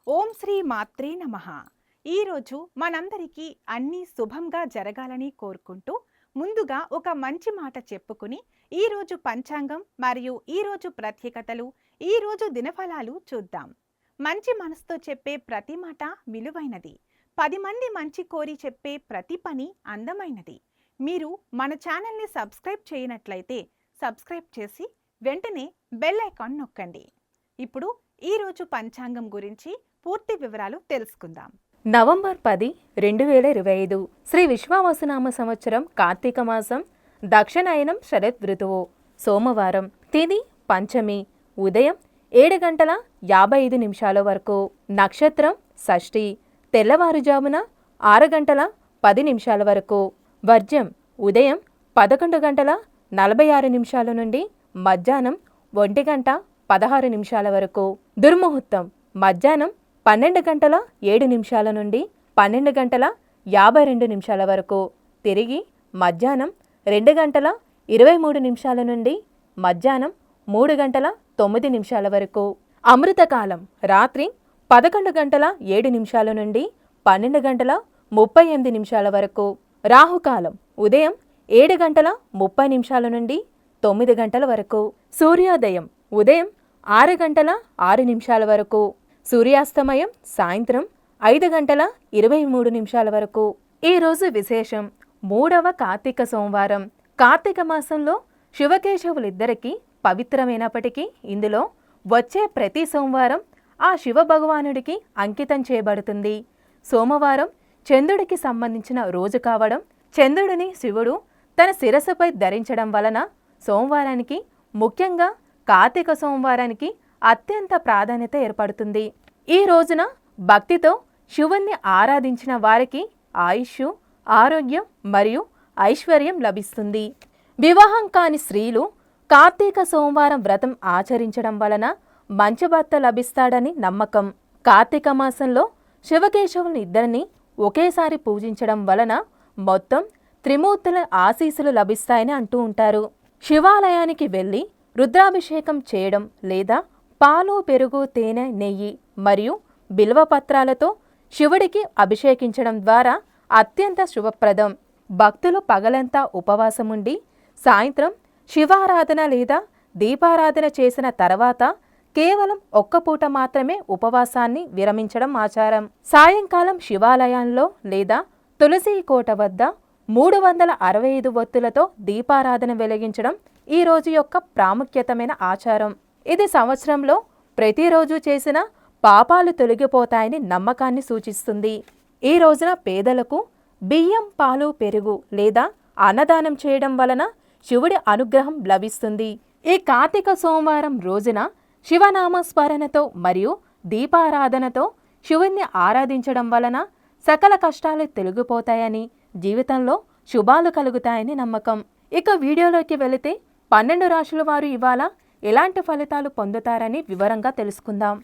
ఓం శ్రీ మాత్రే నమః. ఈరోజు మనందరికీ అన్నీ శుభంగా జరగాలని కోరుకుంటూ ముందుగా ఒక మంచి మాట చెప్పుకుని ఈరోజు పంచాంగం మరియు ఈరోజు ప్రత్యేకతలు, ఈరోజు దినఫలాలు చూద్దాం. మంచి మనసుతో చెప్పే ప్రతి మాట విలువైనది. 10 మంది మంచి కోరి చెప్పే ప్రతి పని అందమైనది. మీరు మన ఛానల్ని సబ్స్క్రైబ్ చేయనట్లయితే సబ్స్క్రైబ్ చేసి వెంటనే బెల్ ఐకాన్ నొక్కండి. ఇప్పుడు ఈరోజు పంచాంగం గురించి పూర్తి వివరాలు తెలుసుకుందాం. నవంబర్ 10, 2025 శ్రీ విశ్వావసునామ సంవత్సరం కార్తీక మాసం దక్షిణాయనం శరద్ ఋతువు సోమవారం. తిథి పంచమి. ఉదయం 7:55 వరకు. నక్షత్రం షష్ఠి. తెల్లవారుజామున 6:10 వరకు. వర్జ్యం ఉదయం 11:46 నుండి మధ్యాహ్నం 1:16 వరకు. దుర్ముహూర్తం మధ్యాహ్నం 12:07 నుండి 12:52 వరకు. తిరిగి మధ్యాహ్నం 2:23 నుండి మధ్యాహ్నం 3:09 వరకు. అమృతకాలం రాత్రి 11:07 నుండి 12:38 వరకు. రాహుకాలం ఉదయం 7:30 నుండి 9 గంటల వరకు. సూర్యోదయం ఉదయం 6:06 వరకు. సూర్యాస్తమయం సాయంత్రం 5:23 వరకు. ఈరోజు విశేషం 3వ కార్తీక సోమవారం. కార్తీక మాసంలో శివకేశవులిద్దరికీ పవిత్రమైనప్పటికీ ఇందులో వచ్చే ప్రతి సోమవారం ఆ శివ భగవానుడికి అంకితం చేయబడుతుంది. సోమవారం చంద్రుడికి సంబంధించిన రోజు కావడం, చంద్రుడిని శివుడు తన శిరస్సుపై ధరించడం వలన సోమవారానికి, ముఖ్యంగా కార్తీక సోమవారానికి అత్యంత ప్రాధాన్యత ఏర్పడుతుంది. ఈ రోజున భక్తితో శివుణ్ణి ఆరాధించిన వారికి ఆయుష్, ఆరోగ్యం మరియు ఐశ్వర్యం లభిస్తుంది. వివాహం కాని స్త్రీలు కార్తీక సోమవారం వ్రతం ఆచరించడం వలన మంచి భర్త లభిస్తాడని నమ్మకం. కార్తీక మాసంలో శివకేశవుని ఇద్దరిని ఒకేసారి పూజించడం వలన మొత్తం త్రిమూర్తుల ఆశీస్సులు లభిస్తాయని అంటూ ఉంటారు. శివాలయానికి వెళ్ళి రుద్రాభిషేకం చేయడం లేదా పాలు, పెరుగు, తేనె, నెయ్యి మరియు బిల్వపత్రాలతో శివుడికి అభిషేకించడం ద్వారా అత్యంత శుభప్రదం. భక్తులు పగలంతా ఉపవాసముండి సాయంత్రం శివారాధన లేదా దీపారాధన చేసిన తర్వాత కేవలం ఒక్క పూట మాత్రమే ఉపవాసాన్ని విరమించడం ఆచారం. సాయంకాలం శివాలయంలో లేదా తులసి కోట వద్ద 365 ఒత్తులతో దీపారాధన వెలిగించడం ఈ రోజు యొక్క ప్రాముఖ్యతమైన ఆచారం. ఇది సంవత్సరంలో ప్రతిరోజు చేసిన పాపాలు తొలగిపోతాయని నమ్మకాన్ని సూచిస్తుంది. ఈ రోజున పేదలకు బియ్యం, పాలు, పెరుగు లేదా అన్నదానం చేయడం వలన శివుడి అనుగ్రహం లభిస్తుంది. ఈ కార్తీక సోమవారం రోజున శివనామస్మరణతో మరియు దీపారాధనతో శివుణ్ణి ఆరాధించడం వలన సకల కష్టాలు తొలగిపోతాయని, జీవితంలో శుభాలు కలుగుతాయని నమ్మకం. ఇక వీడియోలోకి వెళితే 12 రాశుల వారు ఇవాళ ఎలాంటి ఫలితాలు పొందుతారని వివరంగా తెలుసుకుందాం.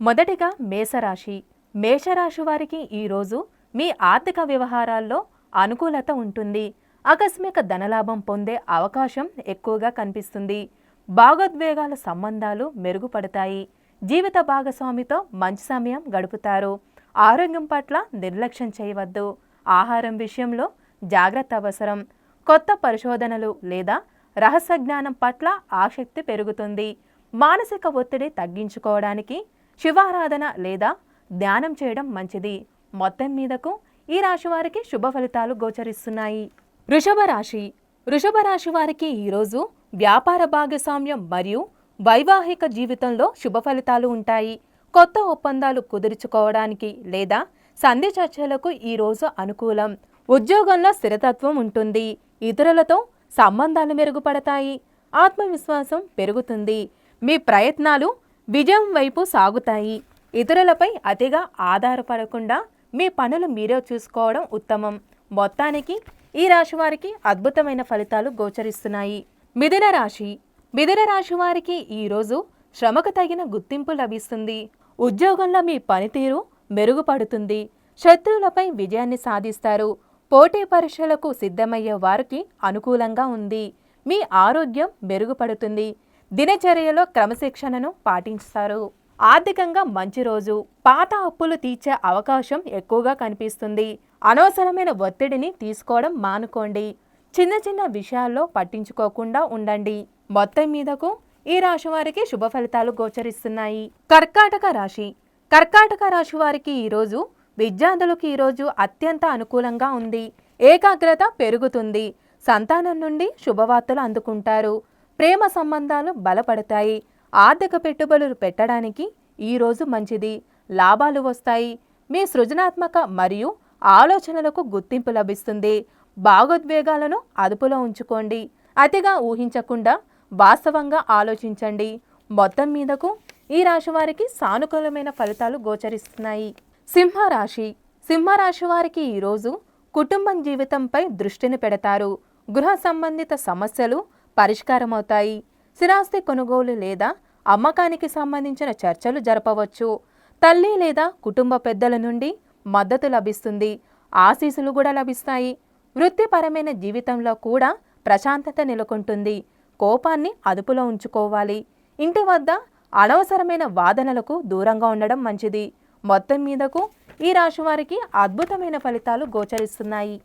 మొదటిగా మేషరాశి. మేషరాశి వారికి ఈరోజు మీ ఆర్థిక వ్యవహారాల్లో అనుకూలత ఉంటుంది. ఆకస్మిక ధనలాభం పొందే అవకాశం ఎక్కువగా కనిపిస్తుంది. భావోద్వేగాల సంబంధాలు మెరుగుపడతాయి. జీవిత భాగస్వామితో మంచి సమయం గడుపుతారు. ఆరోగ్యం పట్ల నిర్లక్ష్యం చేయవద్దు. ఆహారం విషయంలో జాగ్రత్త అవసరం. కొత్త పరిశోధనలు లేదా రహస్య జ్ఞానం పట్ల ఆసక్తి పెరుగుతుంది. మానసిక ఒత్తిడి తగ్గించుకోవడానికి శివారాధన లేదా ధ్యానం చేయడం మంచిది. మొత్తం మీదకు ఈ రాశి వారికి శుభ ఫలితాలు గోచరిస్తున్నాయి. వృషభ రాశి. వృషభ రాశి వారికి ఈరోజు వ్యాపార భాగస్వామ్యం మరియు వైవాహిక జీవితంలో శుభ ఫలితాలు ఉంటాయి. కొత్త ఒప్పందాలు కుదుర్చుకోవడానికి లేదా సంధి చర్చలకు ఈరోజు అనుకూలం. ఉద్యోగంలో స్థిరతత్వం ఉంటుంది. ఇతరులతో సంబంధాలు మెరుగుపడతాయి. ఆత్మవిశ్వాసం పెరుగుతుంది. మీ ప్రయత్నాలు విజయం వైపు సాగుతాయి. ఇతరులపై అతిగా ఆధారపడకుండా మీ పనులు మీరే చూసుకోవడం ఉత్తమం. మొత్తానికి ఈ రాశి వారికి అద్భుతమైన ఫలితాలు గోచరిస్తున్నాయి. మిథున రాశి. మిథున రాశి వారికి ఈరోజు శ్రమకు తగిన గుర్తింపు లభిస్తుంది. ఉద్యోగంలో మీ పనితీరు మెరుగుపడుతుంది. శత్రువులపై విజయాన్ని సాధిస్తారు. పోటీ పరీక్షలకు సిద్ధమయ్యే వారికి అనుకూలంగా ఉంది. మీ ఆరోగ్యం మెరుగుపడుతుంది. దినచర్యలో క్రమశిక్షణను పాటిస్తారు. ఆర్థికంగా మంచి రోజు. పాత అప్పులు తీర్చే అవకాశం ఎక్కువగా కనిపిస్తుంది. అనవసరమైన ఒత్తిడిని తీసుకోవడం మానుకోండి. చిన్న చిన్న విషయాల్లో పట్టించుకోకుండా ఉండండి. మొత్తం మీదకు ఈ రాశి వారికి శుభ ఫలితాలు గోచరిస్తున్నాయి. కర్కాటక రాశి. కర్కాటక రాశి వారికి ఈరోజు విద్యార్థులకు ఈరోజు అత్యంత అనుకూలంగా ఉంది. ఏకాగ్రత పెరుగుతుంది. సంతానం నుండి శుభవార్తలు అందుకుంటారు. ప్రేమ సంబంధాలు బలపడతాయి. ఆర్థిక పెట్టుబడులు పెట్టడానికి ఈరోజు మంచిది. లాభాలు వస్తాయి. మీ సృజనాత్మక మరియు ఆలోచనలకు గుర్తింపు లభిస్తుంది. భావోద్వేగాలను అదుపులో ఉంచుకోండి. అతిగా ఊహించకుండా వాస్తవంగా ఆలోచించండి. మొత్తం మీదకు ఈ రాశి వారికి సానుకూలమైన ఫలితాలు గోచరిస్తున్నాయి. సింహరాశి. సింహరాశి వారికి ఈరోజు కుటుంబం జీవితంపై దృష్టిని పెడతారు. గృహ సంబంధిత సమస్యలు పరిష్కారమవుతాయి. స్థిరాస్తి కొనుగోలు లేదా అమ్మకానికి సంబంధించిన చర్చలు జరపవచ్చు. తల్లి లేదా కుటుంబ పెద్దల నుండి మద్దతు లభిస్తుంది. ఆశీస్సులు కూడా లభిస్తాయి. వృత్తిపరమైన జీవితంలో కూడా ప్రశాంతత నెలకొంటుంది. కోపాన్ని అదుపులో ఉంచుకోవాలి. ఇంటి వద్ద అనవసరమైన వాదనలకు దూరంగా ఉండడం మంచిది. మొత్తం మీదకు ఈ రాశి వారికి అద్భుతమైన ఫలితాలు గోచరిస్తున్నాయి.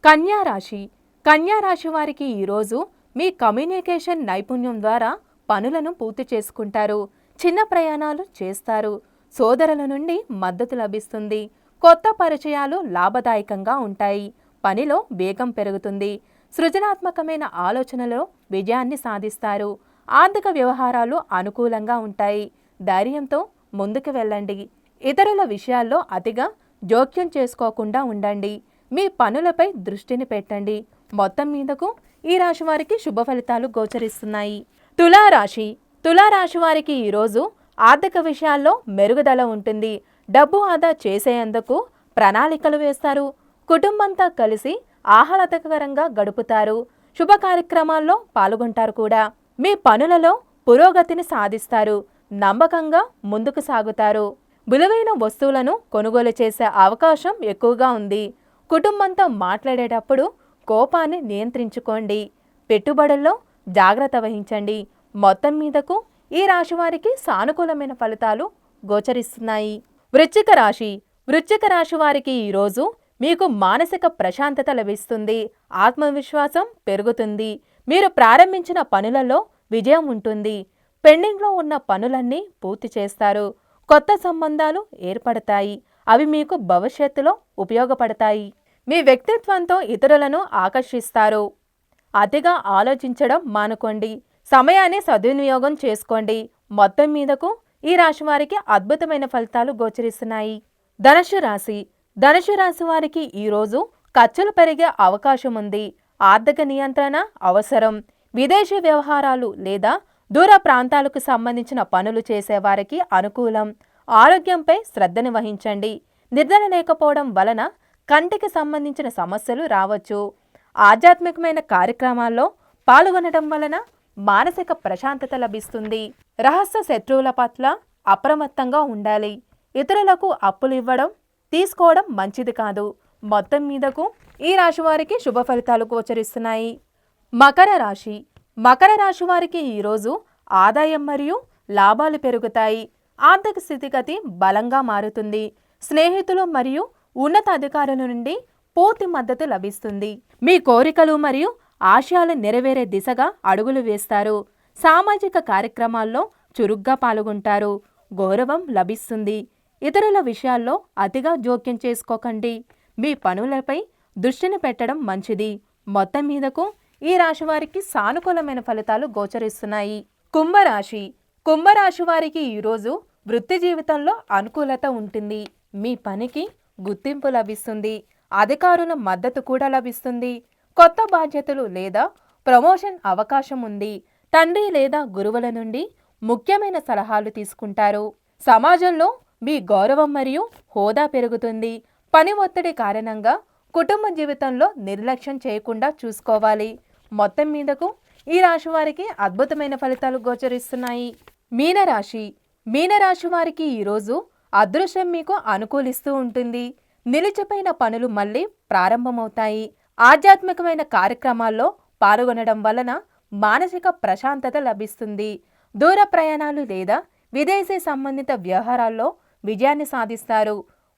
కన్యా రాశి. కన్యా రాశి వారికి ఈరోజు మీ కమ్యూనికేషన్ నైపుణ్యం ద్వారా పనులను పూర్తి చేసుకుంటారు. చిన్న ప్రయాణాలు చేస్తారు. సోదరుల నుండి మద్దతు లభిస్తుంది. కొత్త పరిచయాలు లాభదాయకంగా ఉంటాయి. పనిలో వేగం పెరుగుతుంది. సృజనాత్మకమైన ఆలోచనలో విజయాన్ని సాధిస్తారు. ఆర్థిక వ్యవహారాలు అనుకూలంగా ఉంటాయి. ధైర్యంతో ముందుకు వెళ్ళండి. ఇతరుల విషయాల్లో అతిగా జోక్యం చేసుకోకుండా ఉండండి. మీ పనులపై దృష్టిని పెట్టండి. మొత్తం మీదకు ఈ రాశి వారికి శుభ ఫలితాలు గోచరిస్తున్నాయి. తులారాశి. తులారాశి వారికి ఈరోజు ఆర్థిక విషయాల్లో మెరుగుదల ఉంటుంది. డబ్బు ఆదా చేసేందుకు ప్రణాళికలు వేస్తారు. కుటుంబంతో కలిసి ఆహ్లాదకరంగా గడుపుతారు. శుభ కార్యక్రమాల్లో పాల్గొంటారు కూడా. మీ పనులలో పురోగతిని సాధిస్తారు. నమ్మకంగా ముందుకు సాగుతారు. విలువైన వస్తువులను కొనుగోలు చేసే అవకాశం ఎక్కువగా ఉంది. కుటుంబంతో మాట్లాడేటప్పుడు కోపాన్ని నియంత్రించుకోండి. పెట్టుబడుల్లో జాగ్రత్త వహించండి. మొత్తం మీదకు ఈ రాశి వారికి సానుకూలమైన ఫలితాలు గోచరిస్తున్నాయి. వృశ్చిక రాశి. వృశ్చిక రాశి వారికి ఈరోజు మీకు మానసిక ప్రశాంతత లభిస్తుంది. ఆత్మవిశ్వాసం పెరుగుతుంది. మీరు ప్రారంభించిన పనులలో విజయం ఉంటుంది. పెండింగ్లో ఉన్న పనులన్నీ పూర్తి చేస్తారు. కొత్త సంబంధాలు ఏర్పడతాయి. అవి మీకు భవిష్యత్తులో ఉపయోగపడతాయి. మీ వ్యక్తిత్వంతో ఇతరులను ఆకర్షిస్తారు. అతిగా ఆలోచించడం మానుకోండి. సమయాన్ని సద్వినియోగం చేసుకోండి. మొత్తం మీదకు ఈ రాశి వారికి అద్భుతమైన ఫలితాలు గోచరిస్తున్నాయి. ధనుసు రాశి. ధనుసు రాశి వారికి ఈరోజు ఖర్చులు పెరిగే అవకాశం ఉంది. ఆర్థిక నియంత్రణ అవసరం. విదేశీ వ్యవహారాలు లేదా దూర ప్రాంతాలకు సంబంధించిన పనులు చేసేవారికి అనుకూలం. ఆరోగ్యంపై శ్రద్ధను వహించండి. నిద్ర లేకపోవడం వలన కంటికి సంబంధించిన సమస్యలు రావచ్చు. ఆధ్యాత్మికమైన కార్యక్రమాల్లో పాల్గొనడం వలన మానసిక ప్రశాంతత లభిస్తుంది. రహస్య శత్రువుల పట్ల అప్రమత్తంగా ఉండాలి. ఇతరులకు అప్పులు ఇవ్వడం తీసుకోవడం మంచిది కాదు. మొత్తం మీదకు ఈ రాశి వారికి శుభ ఫలితాలు గోచరిస్తున్నాయి. మకర రాశి. మకర రాశి వారికి ఈరోజు ఆదాయం మరియు లాభాలు పెరుగుతాయి. ఆర్థిక స్థితిగతి బలంగా మారుతుంది. స్నేహితులు మరియు ఉన్నత అధికారుల నుండి పూర్తి మద్దతు లభిస్తుంది. మీ కోరికలు మరియు ఆశయాలు నెరవేరే దిశగా అడుగులు వేస్తారు. సామాజిక కార్యక్రమాల్లో చురుగ్గా పాల్గొంటారు. గౌరవం లభిస్తుంది. ఇతరుల విషయాల్లో అతిగా జోక్యం చేసుకోకండి. మీ పనులపై దృష్టిని పెట్టడం మంచిది. మొత్తం మీదకు ఈ రాశి వారికి సానుకూలమైన ఫలితాలు గోచరిస్తున్నాయి. కుంభరాశి. కుంభరాశి వారికి ఈరోజు వృత్తి జీవితంలో అనుకూలత ఉంటుంది. మీ పనికి గుర్తింపు లభిస్తుంది. అధికారుల మద్దతు కూడా లభిస్తుంది. కొత్త బాధ్యతలు లేదా ప్రమోషన్ అవకాశం ఉంది. తండ్రి లేదా గురువుల నుండి ముఖ్యమైన సలహాలు తీసుకుంటారు. సమాజంలో మీ గౌరవం మరియు హోదా పెరుగుతుంది. పని ఒత్తిడి కారణంగా కుటుంబ జీవితంలో నిర్లక్ష్యం చేయకుండా చూసుకోవాలి. మొత్తం మీదకు ఈ రాశి వారికి అద్భుతమైన ఫలితాలు గోచరిస్తున్నాయి. మీనరాశి. మీనరాశి వారికి ఈరోజు అదృష్టం మీకు అనుకూలిస్తూ ఉంటుంది. నిలిచిపోయిన పనులు మళ్ళీ ప్రారంభమవుతాయి. ఆధ్యాత్మికమైన కార్యక్రమాల్లో పాల్గొనడం వలన మానసిక ప్రశాంతత లభిస్తుంది. దూర ప్రయాణాలు లేదా విదేశీ సంబంధిత వ్యవహారాల్లో విజయాన్ని సాధిస్తారు.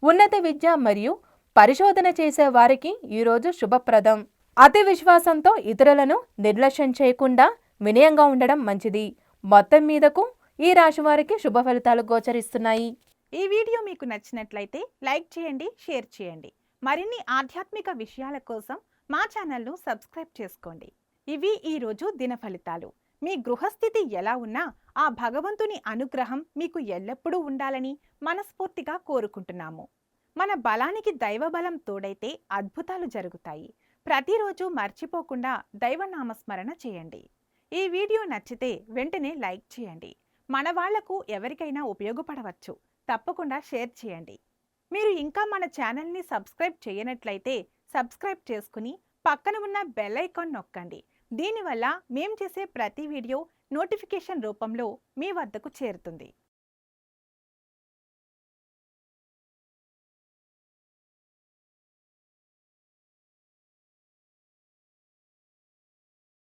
ఉన్నత విద్య మరియు పరిశోధన చేసే వారికి ఈరోజు శుభప్రదం. అతి విశ్వాసంతో ఇతరులను నిర్లక్ష్యం చేయకుండా వినయంగా ఉండడం మంచిది. మొత్తం మీదకు ఈ రాశి వారికి శుభ ఫలితాలు గోచరిస్తున్నాయి. ఈ వీడియో మీకు నచ్చినట్లయితే లైక్ చేయండి, షేర్ చేయండి. మరిన్ని ఆధ్యాత్మిక విషయాల కోసం మా ఛానల్ను సబ్స్క్రైబ్ చేసుకోండి. ఇవి ఈరోజు దిన ఫలితాలు. మీ గృహస్థితి ఎలా ఉన్నా ఆ భగవంతుని అనుగ్రహం మీకు ఎల్లప్పుడూ ఉండాలని మనస్ఫూర్తిగా కోరుకుంటున్నాము. మన బలానికి దైవబలం తోడైతే అద్భుతాలు జరుగుతాయి. ప్రతిరోజు మర్చిపోకుండా దైవనామస్మరణ చేయండి. ఈ వీడియో నచ్చితే వెంటనే లైక్ చేయండి. మన వాళ్లకు ఎవరికైనా ఉపయోగపడవచ్చు. తప్పకుండా షేర్ చేయండి. మీరు ఇంకా మన ఛానల్ని సబ్స్క్రైబ్ చేయనట్లయితే సబ్స్క్రైబ్ చేసుకుని పక్కన ఉన్న బెల్ ఐకాన్ నొక్కండి. దీనివల్ల మేం చేసే ప్రతి వీడియో నోటిఫికేషన్ రూపంలో మీ వద్దకు చేరుతుంది.